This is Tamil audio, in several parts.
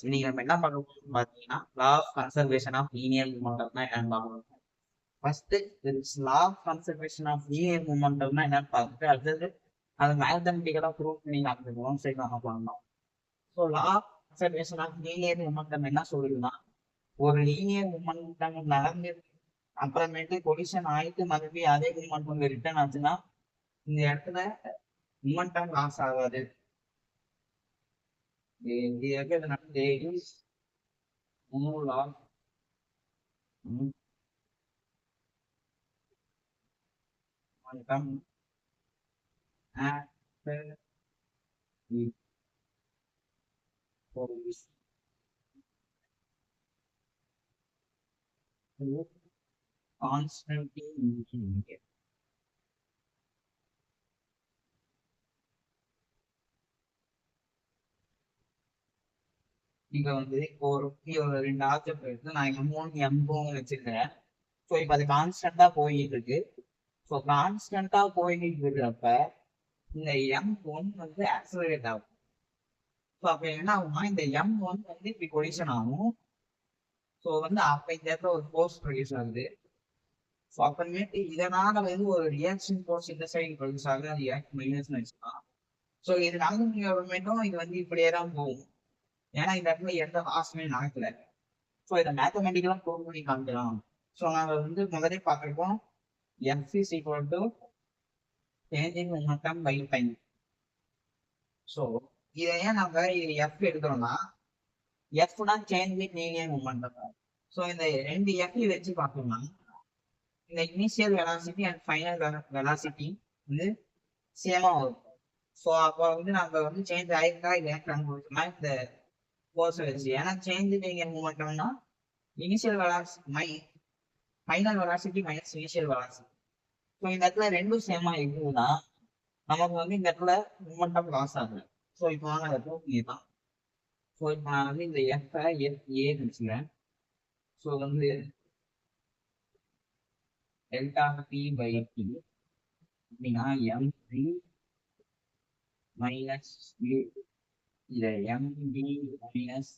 இன்னைக்கு நம்ம என்ன பார்க்க போறோம்னு பார்த்தீங்கன்னா, law of conservation of linear மொமெண்டம்னா என்னன்னு பார்க்கணும். First law of conservation of linear மொமெண்டம்னா என்னன்னு பார்த்துட்டு அடுத்தது அதை மேத்தமெட்டிக்கலா ப்ரூவ் பண்ணி காமிக்கணும் சரி நம்ம பண்ணலாம். So law of conservation of linear momentum என்ன சொல்லுதுன்னா, ஒரு லீனியர் மொமெண்டம் நடந்து அப்புறமேட்டு கொலிஷன் ஆயிட்டு மறுபடியும் அதே மொமெண்டம் ரிட்டர்ன் ஆச்சுன்னா இந்த இடத்துல மொமெண்டம் லாஸ் ஆகாது. there is no loss momentum after the collision. Constantly increasing. இங்க வந்து இப்போ ஒரு ரெண்டு ஆப்ஜெக்ட் எடுத்து நான் M1 M2 வச்சிருக்கேன். ஸோ இப்போ அது கான்ஸ்டன்டா போயிட்டு இருக்கு. ஸோ கான்ஸ்டன்டா போயிட்டு இருக்கிறப்ப இந்த M1 வந்து ஆக்சலரேட் ஆகும். ஸோ அப்போ என்ன ஆகும்னா இந்த M1 வந்து இப்படி கொலிஷன் ஆகும். ஸோ வந்து அப்போ இந்த இடத்துல ஒரு ஃபோர்ஸ் ப்ரொடியூஸ் ஆகுது. ஸோ அப்புறமேட்டு இதனால வந்து ஒரு ரியாக்ஷன் ஃபோர்ஸ் இந்த சைடு ப்ரொடியூஸ் ஆகுது, அது மைனஸ்னு வச்சுக்கலாம். ஸோ இது நடந்து அப்புறமேட்டும் இது வந்து இப்படியே தான் போகும். ஏன்னா இந்த இடத்துல எந்த லாஸுமே நடக்கல. ஸோ இதை மேத்தமெட்டிக்கலாக ப்ரூவ் பண்ணி காமிக்கலாம். ஸோ நாங்கள் வந்து முதலே பார்த்துருக்கோம் F is equal to changing momentum by time. So இதை ஏன் நம்ம எஃப் எடுக்கிறோம்னா எஃப்னா சேஞ்சிங் லீனியர் மொமெண்டம். ஸோ இந்த ரெண்டு எஃப் வச்சு பார்த்தோம்னா இந்த initial velocity and final velocity வந்து சேமா வரும். ஸோ அப்போ வந்து நம்ம வந்து சேஞ்ச் ஆயிருக்கா இல்லையா கண்டுபிடிச்சோம்னா இந்த ஃபோர்ஸ் வச்சு. ஏன்னா சேஞ்ச் லீனியர் மொமெண்டம்னா initial velocity final velocity minus initial velocity. So இந்த இடத்துல ரெண்டும் சேமா இருக்குதுன்னா நமக்கு வந்து இந்த இடத்துல மொமெண்டம் லாஸ் ஆகுது. ஸோ இப்போ நாங்கள் அதை ப்ரூவ் பண்ணிடலாம். ஸோ இப்போ நான் வந்து இந்த எஃப்ஐ ஏன்னு வச்சுக்கிறேன். ஸோ வந்து டெல்டா பி பை டி அப்படின்னா எம்3 மைனஸ் இதை எம்பி மைனஸ்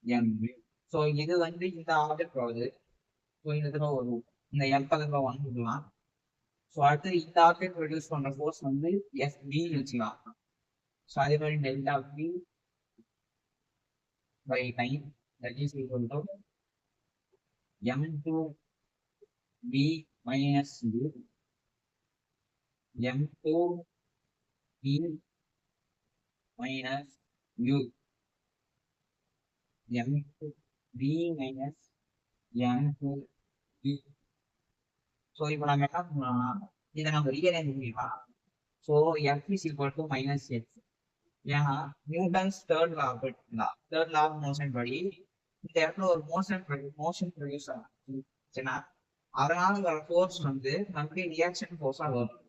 எம்பி. ஸோ இது வந்து இந்த ஆப்ஜெக்ட் வருது. ஸோ இந்த தடவை வரும் இந்த எம்பதுல வந்துக்கலாம். ஸோ அடுத்து இந்த ஆப்ஜெக்ட் ப்ரொடியூஸ் பண்ற ஃபோர்ஸ் வந்து எஃபின்னு வச்சுக்கலாம். ஸோ அதே மாதிரி delta P by time that is equal to M two P minus U M two P minus U M two P minus M two P. So இப்போ நம்ம என்ன பண்ணலாம்னா இதை நம்ம ரீஅரேஞ்ச் பண்ணிடலாம். So F is equal to minus X. ஏன்னா Newton's third law of motion படி இந்த இடத்துல ஒரு மோஷன் ப்ரொடியூஸ் ஆச்சுன்னா அதனால வர ஃபோர்ஸ் வந்து மறுபடியும் ரியாக்ஷன் ஃபோர்ஸா வரும்.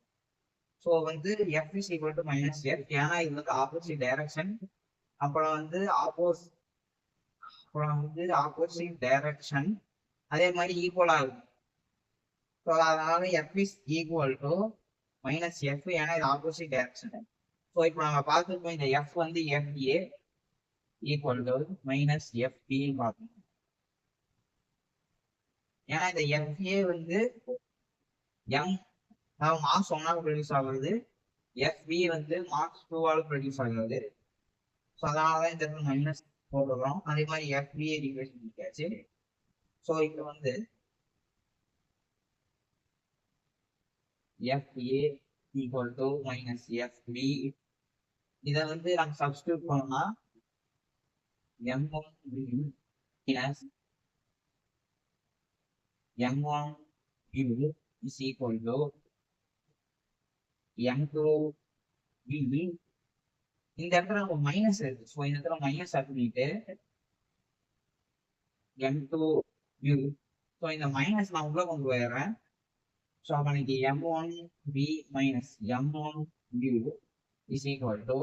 ஸோ வந்து F is equal to minus F. ஏன்னா இது வந்து ஆப்போசிட் டைரக்ஷன். அப்புறம் வந்து ஆப்போசிட் டைரக்ஷன் அதே மாதிரி ஈக்குவலா இருக்கும். ஸோ அதனால F is equal to minus F. ஏன்னா இது ஆப்போசிட் டைரக்ஷன். ஸோ இப்போ நம்ம பார்த்துருக்கோம் இந்த எஃப் வந்து எஃப்ஏ ஈக்குவல் டு மைனஸ் எஃப்பின்னு பார்க்கணும். ஏன்னா இந்த எஃப்ஏ வந்து எம் மார்க்ஸ் 1 ப்ரொடியூஸ் ஆகுது, எஃப்பி வந்து மார்க்ஸ் 2 ப்ரொடியூஸ் ஆகுது. ஸோ அதனால தான் இந்த இடத்துல மைனஸ் போடுறோம். அதே மாதிரி எஃப்பிஏ ஈக்குவேஷன் பண்ணியாச்சு. ஸோ இப்போ வந்து FA equal to minus FP. இதை வந்து நம்ம சப்ஸ்டியூட் பண்ணோம்னா M1 minus M1 U is equal to M2 V. இந்த இடத்துல நம்ம மைனஸ் இருக்கு. ஸோ இந்த இடத்துல மைனஸ் பண்ணிட்டு M2 U. ஸோ இந்த மைனஸ் நான் உள்ள கொண்டு போயிடுறேன். ஸோ அப்போ எனக்கு M1 V minus M1 U is equal to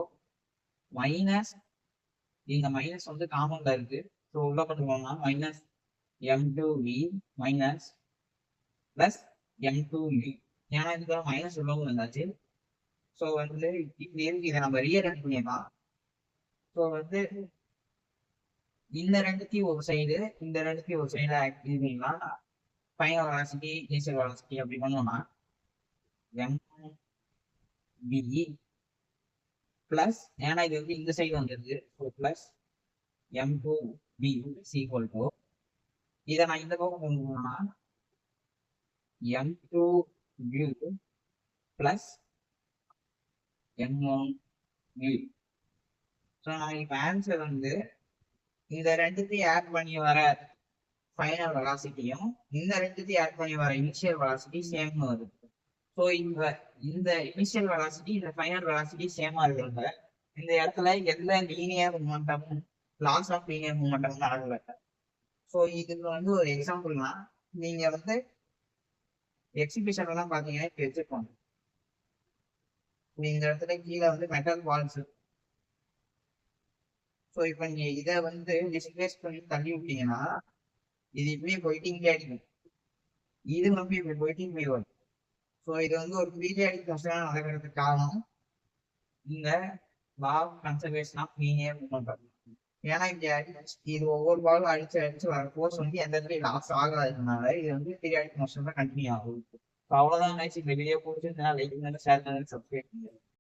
minus இந்த மைனஸ் வந்து காமன்ல இருக்கு. ஸோ உள்ள கொண்டு போனா minus M2 V minus plus M2 V. ஏன்னா இதுக்கு மைனஸ் உள்ளவும் வந்தாச்சு. ஸோ வந்து இப்படி இருக்கு. இதை நம்ம ரீஅரேஞ்ச் பண்ணிடலாம். ஸோ வந்து இந்த ரெண்டுத்தையும் ஒரு சைடு இந்த ரெண்டுத்தையும் ஒரு சைடு ஆக்டிவிட்டினா ஃபைனல் வெலாசிட்டி இனிஷியல் வெலாசிட்டி அப்படி பண்ணோம்னா எம் பி பிளஸ், ஏன்னா இது வந்து இந்த சைடு வந்துருக்கு, so plus m2b equal to, இதை நான் இந்த பக்கம் கொண்டு போனா m2u பிளஸ் m1u. ஸோ நான் இப்போ ஆன்சர் வந்து இந்த ரெண்டுத்தையும் ஆட் பண்ணி வர ஃபைனல் வெலாசிட்டியும் இந்த ரெண்டுத்தையும் ஆட் பண்ணி வர இனிஷியல் வெலாசிட்டி சேம் வருது. ஸோ இந்த இனிஷியல் வெலாசிட்டி இந்த ஃபைனல் வெலாசிட்டி சேமா இருக்கிறப்ப இந்த இடத்துல எந்த லீனியர் மூமெண்டமும் லாஸ் ஆஃப் லீனியர் மூமெண்டம் நடக்கல. ஸோ இதுக்கு வந்து ஒரு எக்ஸாம்பிள்னா நீங்க வந்து எக்ஸிபிஷன் எல்லாம் பாத்தீங்கன்னா இப்போ வச்சிருப்பாங்க, இந்த இடத்துல கீழே வந்து மெட்டல் பால்ஸ். ஸோ இப்போ நீங்க இதை வந்து டிஸ்பிளேஸ் பண்ணி தள்ளி விட்டீங்கன்னா இது இப்படியே போயிட்டு இங்கே அடிக்கும், இது வந்து இப்படி போயிட்டு இங்கே வரும். ஸோ இது வந்து ஒரு பீரியாடிக் மோஷனாக நடக்கிறதுக்கு காரணம் இந்த law of conservation of linear momentum. ஏன்னா இங்க இது ஒவ்வொரு பாலும் அடிச்சு அடிச்சு வர ஃபோர்ஸ் வந்து எந்த இடத்துலயும் லாஸ் ஆகாததுனால இது வந்து பீரியாடிக் மோஷன்ல கண்டினியூ ஆகும். அவ்வளவுதான், இந்த வீடியோ பிடிச்சிருந்தா லைக் பண்ணுங்க, ஷேர் பண்ணுங்க, சப்ஸ்கிரைப் பண்ணுங்க.